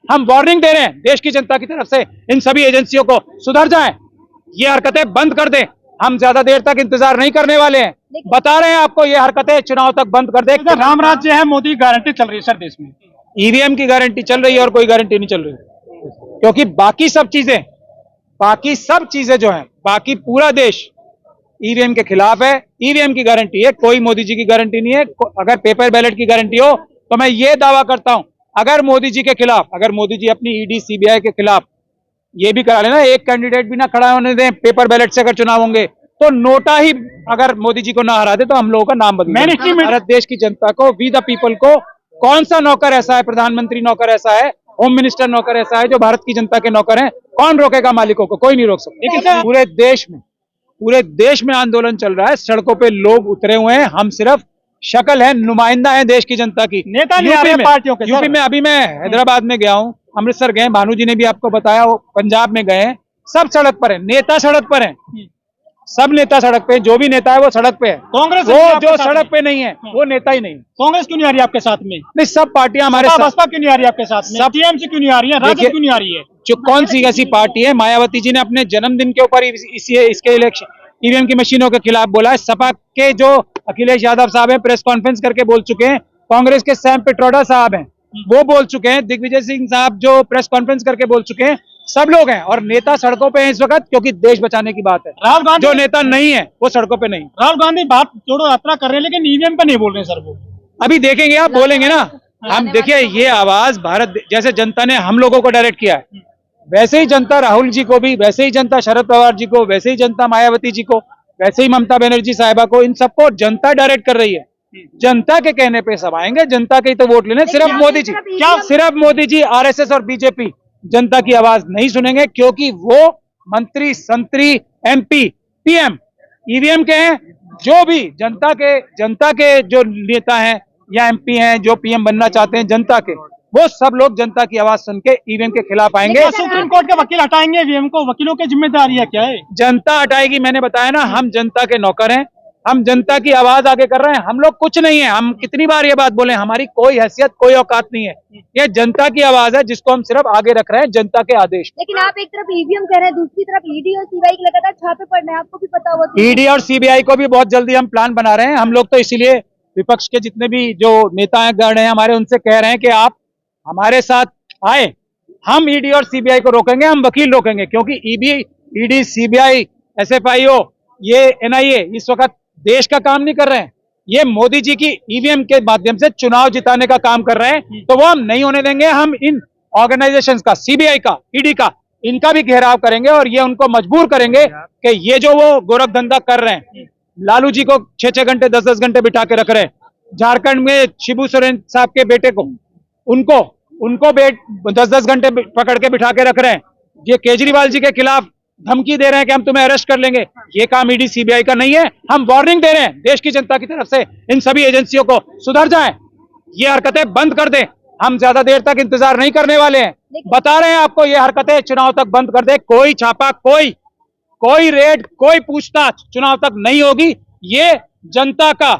हम वार्निंग दे रहे हैं देश की जनता की तरफ से, इन सभी एजेंसियों को सुधर जाएं, ये हरकतें बंद कर दें। हम ज्यादा देर तक इंतजार नहीं करने वाले हैं, बता रहे हैं आपको, ये हरकतें चुनाव तक बंद कर दें। राम राज्य है, मोदी की गारंटी चल रही है सर देश में, ईवीएम की गारंटी चल रही है और कोई गारंटी नहीं चल रही, क्योंकि बाकी सब चीजें जो हैं, बाकी पूरा देश ईवीएम के खिलाफ है। ईवीएम की गारंटी है, कोई मोदी जी की गारंटी नहीं है। अगर पेपर बैलेट की गारंटी हो तो मैं ये दावा करता हूं, अगर मोदी जी के खिलाफ, अगर मोदी जी अपनी ईडी सीबीआई के खिलाफ ये भी करा लेना, एक कैंडिडेट भी ना खड़ा होने दें पेपर बैलेट से अगर चुनाव होंगे, तो नोटा ही अगर मोदी जी को ना हरा दे तो हम लोगों का नाम बदल। भारत देश की जनता को, वी द पीपल को, कौन सा नौकर ऐसा है, प्रधानमंत्री नौकर ऐसा है, होम मिनिस्टर नौकर ऐसा है जो भारत की जनता के नौकर हैं? कौन रोकेगा मालिकों को? कोई नहीं रोक सकता। लेकिन पूरे देश में आंदोलन चल रहा है, सड़कों पे लोग उतरे हुए हैं। हम सिर्फ शक्ल है, नुमाइंदा है देश की जनता की। नेता नहीं आ रहे पार्टियों के। यूपी में अभी मैं हैदराबाद में गया हूँ, अमृतसर गए, भानु जी ने भी आपको बताया, वो पंजाब में गए, सब सड़क पर है, नेता सड़क पर है, सब नेता सड़क पे, जो भी नेता है वो सड़क पे है। कांग्रेस वो जो सड़क पे नहीं है वो नेता ही नहीं। कांग्रेस क्यों नहीं आ रही आपके साथ में? नहीं, सब पार्टियां हमारे साथ। बसपा क्यों नहीं आ रही आपके साथ में? टीएमसी क्यों नहीं आ रही है? राजद क्यों नहीं आ रही है? जो कौन सी ऐसी पार्टी है? मायावती जी ने अपने जन्मदिन के ऊपर इसके इलेक्शन ईवीएम की मशीनों के खिलाफ बोला है। सपा के जो अखिलेश यादव साहब हैं प्रेस कॉन्फ्रेंस करके बोल चुके हैं, कांग्रेस के सैम पिट्रोडा साहब हैं वो बोल चुके हैं, दिग्विजय सिंह साहब जो प्रेस कॉन्फ्रेंस करके बोल चुके हैं, सब लोग हैं। और नेता सड़कों पे हैं इस वक्त, क्योंकि देश बचाने की बात है। राहुल गांधी जो नेता नहीं है वो सड़कों पे नहीं। राहुल गांधी बात जोड़ो यात्रा कर रहे हैं लेकिन ईवीएम पे नहीं बोल रहे सर। वो अभी देखेंगे, आप बोलेंगे ना। हम देखिए, ये आवाज भारत जैसे जनता ने हम लोगों को डायरेक्ट किया है, वैसे ही जनता राहुल जी को भी, वैसे ही जनता शरद पवार जी को, वैसे ही जनता मायावती जी को, वैसे ही ममता बनर्जी साहिबा को, इन सबको जनता डायरेक्ट कर रही है। जनता के कहने पे सब आएंगे, जनता के ही तो वोट लेने। सिर्फ मोदी जी आरएसएस और बीजेपी जनता की आवाज नहीं सुनेंगे, क्योंकि वो मंत्री संतरी एमपी पीएम ईवीएम के हैं। जो भी जनता के जो नेता हैं या एमपी हैं जो पीएम बनना चाहते हैं जनता के, वो सब लोग जनता की आवाज सुन के ईवीएम के खिलाफ आएंगे। सुप्रीम कोर्ट के वकील हटाएंगे ईवीएम को? वकीलों की जिम्मेदारी है क्या है? जनता हटाएगी। मैंने बताया ना, हम जनता के नौकर हैं, हम जनता की आवाज आगे कर रहे हैं। हम लोग कुछ नहीं है। हम कितनी बार ये बात बोले, हमारी कोई हैसियत, कोई औकात नहीं है। ये जनता की आवाज है जिसको हम सिर्फ आगे रख रहे हैं, जनता के आदेश। लेकिन आप एक तरफ ईवीएम कह रहे हैं, दूसरी तरफ ईडी और सीबीआई के लगातार छापे पड़ रहे हैं, आपको भी पता होगा। ईडी और सीबीआई को भी बहुत जल्दी हम प्लान बना रहे हैं। हम लोग तो इसीलिए विपक्ष के जितने भी जो नेता हैं गण हैं हमारे, उनसे कह रहे हैं कि आप हमारे साथ आए, हम ईडी और सीबीआई को रोकेंगे, हम वकील रोकेंगे। क्योंकि ईडी सीबीआई एसएफआईओ ये एनआईए इस वक्त देश का काम नहीं कर रहे हैं, ये मोदी जी की ईवीएम के माध्यम से चुनाव जिताने का काम कर रहे हैं। तो वो हम नहीं होने देंगे। हम इन ऑर्गेनाइजेशंस का, सीबीआई का, ईडी का, इनका भी घेराव करेंगे और ये उनको मजबूर करेंगे कि ये जो वो गोरख धंधा कर रहे हैं, लालू जी को 6-6 घंटे 10-10 घंटे बिठा के रख रहे हैं, झारखंड में शिबू सोरेन साहब के बेटे को, उनको 10-10 घंटे पकड़ के बिठा के रख रहे हैं, ये केजरीवाल जी के खिलाफ धमकी दे रहे हैं कि हम तुम्हें अरेस्ट कर लेंगे। ये काम ईडी सीबीआई का नहीं है। हम वार्निंग दे रहे हैं देश की जनता की तरफ से, इन सभी एजेंसियों को सुधर जाएं, ये हरकतें बंद कर दें। हम ज्यादा देर तक इंतजार नहीं करने वाले हैं, बता रहे हैं आपको, ये हरकतें चुनाव तक बंद कर दें। कोई छापा, कोई रेड, कोई पूछताछ चुनाव तक नहीं होगी। ये जनता का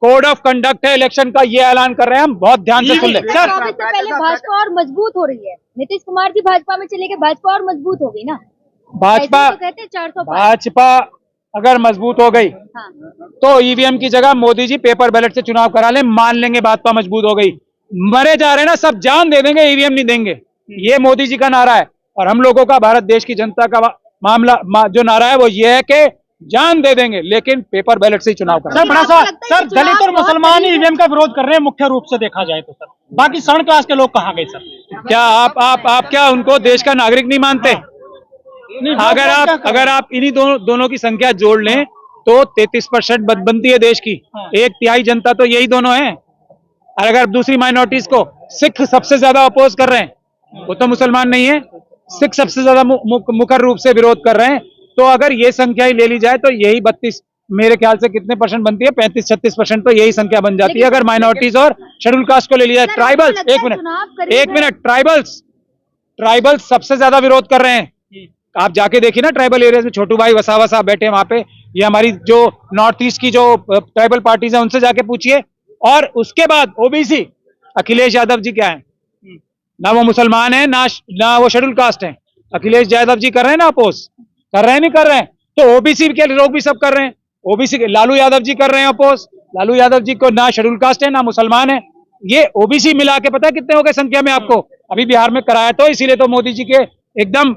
कोड ऑफ कंडक्ट है इलेक्शन का, ये ऐलान कर रहे हैं हम। बहुत ध्यान से सुन ले। पहले भाजपा और मजबूत हो रही है, नीतीश कुमार जी भाजपा में चले गए, भाजपा और मजबूत हो गई ना। भाजपा तो कहते हैं 400 भाजपा अगर मजबूत हो गई तो ईवीएम की जगह मोदी जी पेपर बैलेट से चुनाव करा लें, मान लेंगे भाजपा मजबूत हो गई। मरे जा रहे हैं ना सब, जान दे देंगे, ईवीएम नहीं देंगे। ये मोदी जी का नारा है। और हम लोगों का, भारत देश की जनता का मामला जो नारा है वो ये है कि जान दे देंगे लेकिन पेपर बैलेट से ही चुनाव करेंगे। सर, बड़ा सर, दलित और मुसलमान ही ईवीएम का विरोध कर रहे हैं मुख्य रूप से देखा जाए तो सर, बाकी सड़ क्लास के लोग कहाँ गए सर? क्या आप क्या उनको देश का नागरिक नहीं मानते? अगर आप इन्हीं दोनों की संख्या जोड़ लें तो 33% बनती है देश की। 1/3 जनता तो यही दोनों है। और अगर दूसरी माइनॉरिटीज को, सिख सबसे ज्यादा अपोज कर रहे हैं, वो तो मुसलमान नहीं है, सिख सबसे ज्यादा मुखर रूप से विरोध कर रहे हैं। तो अगर ये संख्या ही ले ली जाए तो यही 32, मेरे ख्याल से कितने परसेंट बनती है, 35-36% तो यही संख्या बन जाती है। अगर माइनॉरिटीज और शेड्यूल कास्ट को ले लिया जाए। ट्राइबल्स, एक मिनट, ट्राइबल्स सबसे ज्यादा विरोध कर रहे हैं। आप जाके देखिए ना ट्राइबल एरियाज में, छोटू भाई वसावा साहब बैठे वहां पे, ये हमारी जो नॉर्थ ईस्ट की जो ट्राइबल पार्टीज हैं उनसे जाके पूछिए। और उसके बाद ओबीसी, अखिलेश यादव जी क्या है, ना वो मुसलमान है, ना वो शेड्यूल कास्ट है। अखिलेश यादव जी कर रहे हैं ना अपोज, कर रहे हैं नहीं कर रहे हैं, तो ओबीसी के लोग भी सब कर रहे हैं। ओबीसी के लालू यादव जी कर रहे हैं अपोज। लालू यादव जी को ना शेड्यूल कास्ट है ना मुसलमान है, ये ओबीसी मिला के पता है कितने हो गए संख्या में आपको? अभी बिहार में कराया तो इसीलिए तो मोदी जी के एकदम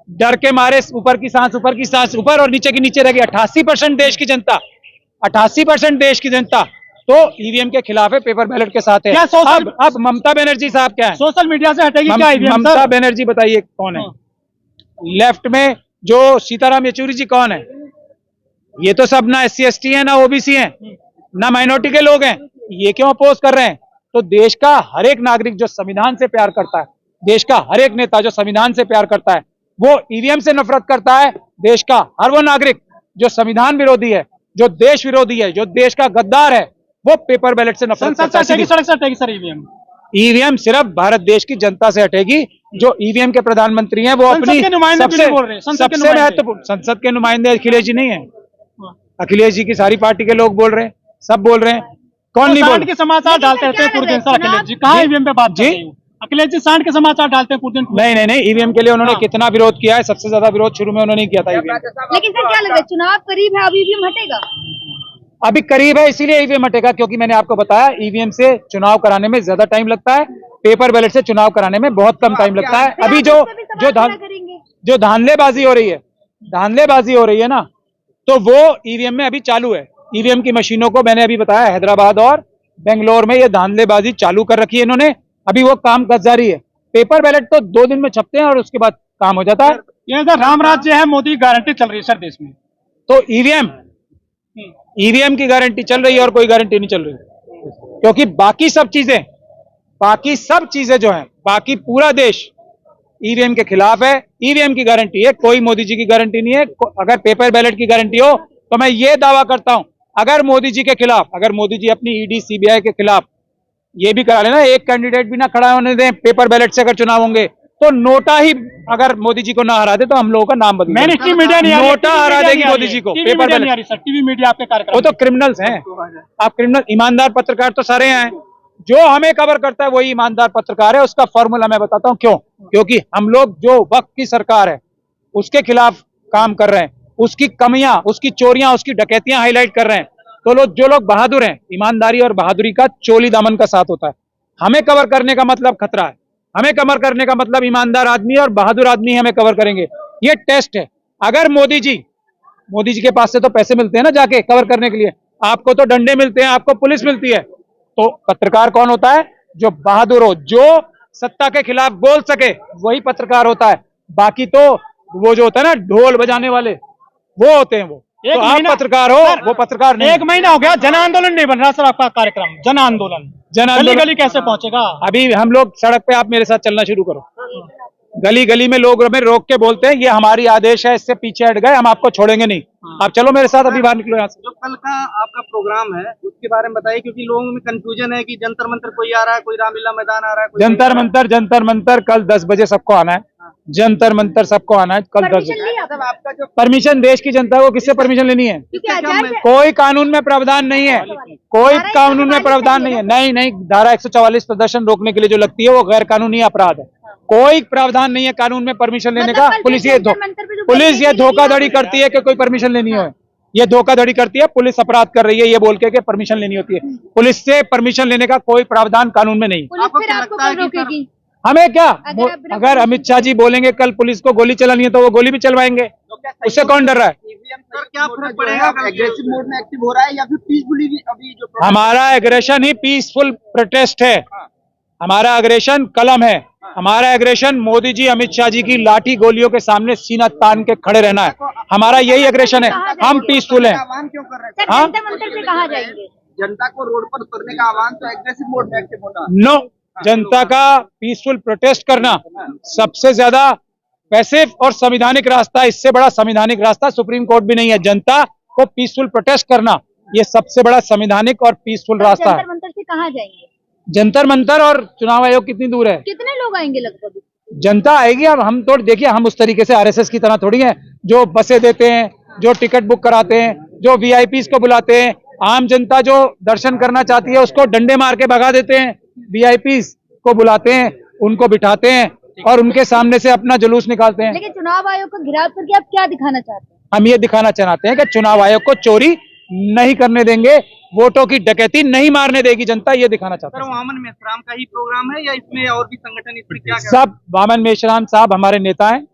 डर के मारे ऊपर की सांस ऊपर और नीचे की नीचे रह गई। 88% देश की जनता, 88% देश की जनता तो ईवीएम के खिलाफ है, पेपर बैलेट के साथ है। क्या अब ममता बनर्जी साहब क्या है? सोशल मीडिया से हटेगी क्या ईवीएम? ममता बनर्जी बताइए कौन है? लेफ्ट में जो सीताराम येचुरी जी कौन है? ये तो सब ना SC ST है ना ओबीसी है ना माइनॉरिटी के लोग हैं, ये क्यों अपोज कर रहे हैं? तो देश का हर एक नागरिक जो संविधान से प्यार करता है, देश का हर एक नेता जो संविधान से प्यार करता है, वो ईवीएम से नफरत करता है। देश का हर वो नागरिक जो संविधान विरोधी है, जो देश विरोधी है, जो देश का गद्दार है, वो पेपर बैलेट से नफरत करता है। सड़क से हटेगी सर ईवीएम? ईवीएम सिर्फ भारत देश की जनता से हटेगी। जो ईवीएम के प्रधानमंत्री हैं वो अपनी सबसे महत्वपूर्ण संसद के नुमाइंदे अखिलेश जी नहीं है। अखिलेश जी की सारी पार्टी के लोग बोल रहे हैं, सब बोल रहे हैं। कौन नहीं बोल? के समाचार डालते रहते हैं पूरे दिन सर अखिलेश जी, कहाँ ईवीएम पे बात जी? अखिलेश जी सांड के समाचार डालते हैं पूरे दिन। नहीं, ईवीएम के लिए उन्होंने कितना विरोध किया है? सबसे ज्यादा विरोध शुरू में उन्होंने किया था ईवीएम। लेकिन सर क्या लग रहा है, चुनाव करीब है, अभी ईवीएम हटेगा? अभी करीब है इसीलिए ईवीएम हटेगा, क्योंकि मैंने आपको बताया ईवीएम से चुनाव कराने में ज्यादा टाइम लगता है, पेपर बैलेट से चुनाव कराने में बहुत कम टाइम लगता है। अभी जो धांधलेबाजी हो रही है ना, तो वो ईवीएम में अभी चालू है। ईवीएम की मशीनों को मैंने अभी बताया हैदराबाद और बेंगलोर में ये धांधलेबाजी चालू कर रखी है इन्होंने, अभी वो काम जारी है। पेपर बैलेट तो 2 दिन में छपते हैं और उसके बाद काम हो जाता है। ये सर राम राज्य है, मोदी गारंटी चल रही है सर देश में, तो ईवीएम की गारंटी चल रही है और कोई गारंटी नहीं चल रही, क्योंकि बाकी सब चीजें जो हैं, बाकी पूरा देश ईवीएम के खिलाफ है। ईवीएम की गारंटी है, कोई मोदी जी की गारंटी नहीं है। अगर पेपर बैलेट की गारंटी हो तो मैं ये दावा करता हूं, अगर मोदी जी के खिलाफ, अगर मोदी जी अपनी ईडी सीबीआई के खिलाफ ये भी करा लेना, एक कैंडिडेट भी ना खड़ा होने दें पेपर बैलेट से अगर चुनाव होंगे, तो नोटा ही अगर मोदी जी को ना हरा दे तो हम लोगों का नाम बदल देंगे। मीडिया नहीं, नोटा हरा देगी मोदी जी को। पेपर बैलेट टीवी मीडिया आपके कार्यक्रम, वो तो क्रिमिनल्स हैं। आप क्रिमिनल, ईमानदार पत्रकार तो सारे हैं। जो हमें कवर करता है वही ईमानदार पत्रकार है। उसका फॉर्मूला मैं बताता हूं क्यों। क्योंकि हम लोग जो वक्त की सरकार है उसके खिलाफ काम कर रहे हैं, उसकी कमियां, उसकी चोरियां, उसकी डकैतियां हाईलाइट कर रहे हैं। तो जो लोग बहादुर हैं, ईमानदारी और बहादुरी का चोली दामन का साथ होता है। हमें कवर करने का मतलब खतरा है, हमें कवर करने का मतलब ईमानदार आदमी और बहादुर आदमी हमें कवर करेंगे। ये टेस्ट है। अगर मोदी जी के पास से तो पैसे मिलते हैं ना जाके कवर करने के लिए, आपको तो डंडे मिलते हैं, आपको पुलिस मिलती है। तो पत्रकार कौन होता है? जो बहादुर हो, जो सत्ता के खिलाफ बोल सके, वही पत्रकार होता है। बाकी तो वो जो होता है ना ढोल बजाने वाले, वो होते हैं वो। तो आप पत्रकार हो, वो पत्रकार नहीं। 1 महीना हो गया, जन आंदोलन नहीं बन रहा सर आपका कार्यक्रम। जन आंदोलन गली कैसे पहुंचेगा? अभी हम लोग सड़क पे, आप मेरे साथ चलना शुरू करो। गली गली में लोग हमें रोक के बोलते हैं ये हमारी आदेश है, इससे पीछे हट गए, हम आपको छोड़ेंगे नहीं। आप चलो मेरे साथ, अभी बाहर निकलो यहाँ से। जो कल का आपका प्रोग्राम है उसके बारे में बताइए, क्योंकि लोगों में कंफ्यूजन है कि जंतर मंतर कोई आ रहा है, कोई रामलीला मैदान आ रहा है। जंतर मंतर कल 10 बजे सबको आना है। जंतर मंतर सबको आना है कल 10 बजे। आपका जो परमिशन देश की जनता को किससे परमिशन लेनी है? कोई कानून में प्रावधान नहीं है, कोई कानून में प्रावधान नहीं है। नहीं, धारा 144 प्रदर्शन रोकने के लिए जो लगती है वो गैर कानूनी अपराध है। कोई प्रावधान नहीं है कानून में परमिशन लेने का। पुलिस ये धोखाधड़ी करती है कि कोई परमिशन लेनी हो, ये धोखाधड़ी करती है। पुलिस अपराध कर रही है ये बोल के परमिशन लेनी होती है। पुलिस से परमिशन लेने का कोई प्रावधान कानून में नहीं। हमें क्या, अगर अमित शाह जी बोलेंगे कल पुलिस को गोली चलानी है तो वो गोली भी चलवाएंगे, उससे कौन डर रहा है? क्या फर्क पड़ेगा? एग्रेसिव मोड में एक्टिव हो रहा है या फिर पीसफुली? अभी जो हमारा एग्रेशन ही पीसफुल प्रोटेस्ट है, हमारा एग्रेशन कलम है। हमारा एग्रेशन मोदी जी, अमित शाह जी की लाठी गोलियों के सामने सीना तान के खड़े रहना है। हमारा यही एग्रेशन है। हम पीसफुल हैं। आह्वान क्यों कर रहे हैं? हाँ, कहाँ जाएंगे? जनता को रोड पर उतरने का आह्वान, तो एग्रेसिव मोड में एक्टिव होना। नो, जनता का पीसफुल प्रोटेस्ट करना सबसे ज्यादा पैसिव और संवैधानिक रास्ता है। इससे बड़ा संवैधानिक रास्ता सुप्रीम कोर्ट भी नहीं है। जनता को पीसफुल प्रोटेस्ट करना ये सबसे बड़ा संवैधानिक और पीसफुल रास्ता है। जंतर मंतर से कहाँ जाएंगे? जंतर मंतर और चुनाव आयोग कितनी दूर है? कितने लोग आएंगे लगभग? जनता आएगी। अब हम तो देखिए, हम उस तरीके से आरएसएस की तरह थोड़ी है जो बसें देते हैं, जो टिकट बुक कराते हैं, जो वीआईपीज को बुलाते हैं। आम जनता जो दर्शन करना चाहती है उसको डंडे मार के भगा देते हैं, वीआईपीज को बुलाते हैं, उनको बिठाते हैं और उनके सामने से अपना जुलूस निकालते हैं। लेकिन चुनाव आयोग को घिराव करके आप क्या दिखाना चाहते हैं? हम ये दिखाना चाहते हैं कि चुनाव आयोग को चोरी नहीं करने देंगे, वोटों की डकैती नहीं मारने देगी जनता, ये दिखाना चाहते सर हैं। वामन मेश्राम का ही प्रोग्राम है या इसमें और भी संगठन इसमें क्या कर सब वामन मेश्राम साहब हमारे नेता हैं।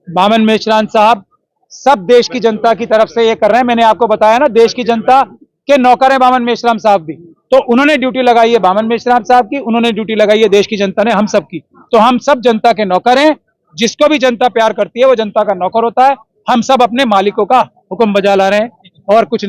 वामन मेश्राम साहब सब देश की जनता की तरफ से ये कर रहे हैं। मैंने आपको बताया ना, देश की जनता के नौकर है वामन मेश्राम साहब भी। तो उन्होंने ड्यूटी लगाई है वामन मेश्राम साहब की, उन्होंने ड्यूटी लगाई है देश की जनता ने, हम सब की। तो हम सब जनता के नौकर हैं। जिसको भी जनता प्यार करती है वो जनता का नौकर होता है। हम सब अपने मालिकों का हुक्म बजा ला रहे हैं और कुछ नहीं।